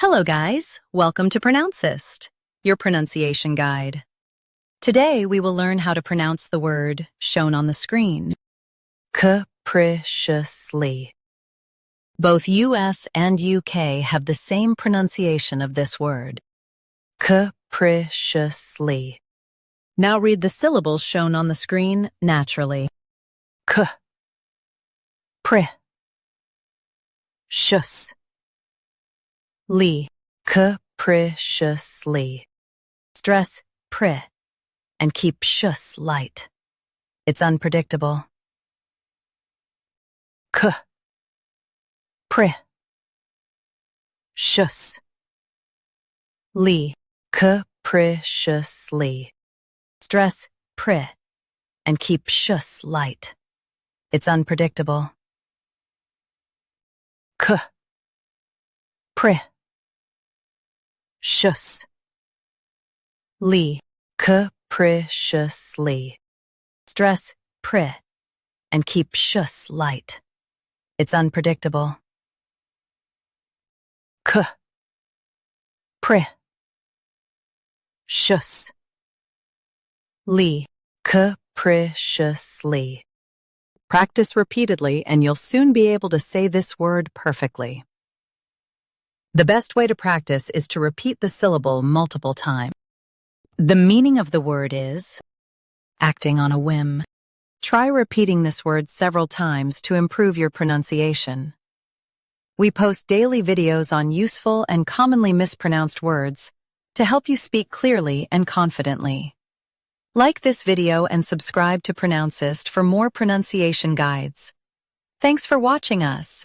Hello guys, welcome to Pronouncist, your pronunciation guide. Today we will learn how to pronounce the word shown on the screen. Capriciously. Both US and UK have the same pronunciation of this word. Capriciously. Now read the syllables shown on the screen naturally. K. Pri. Shus. Li. Capriciously. Stress pri and keep shus light. It's unpredictable. K. Pri. Shus. Li. Capriciously. Stress pri and keep shus light. It's unpredictable. K. Pri. Shus. Li. Capriciously. Stress pri and keep shus light. It's unpredictable. K. Pri. Shus. Li. Capriciously. Practice repeatedly and you'll soon be able to say this word perfectly. The best way to practice is to repeat the syllable multiple times. The meaning of the word is acting on a whim. Try repeating this word several times to improve your pronunciation. We post daily videos on useful and commonly mispronounced words to help you speak clearly and confidently. Like this video and subscribe to Pronouncist for more pronunciation guides. Thanks for watching us.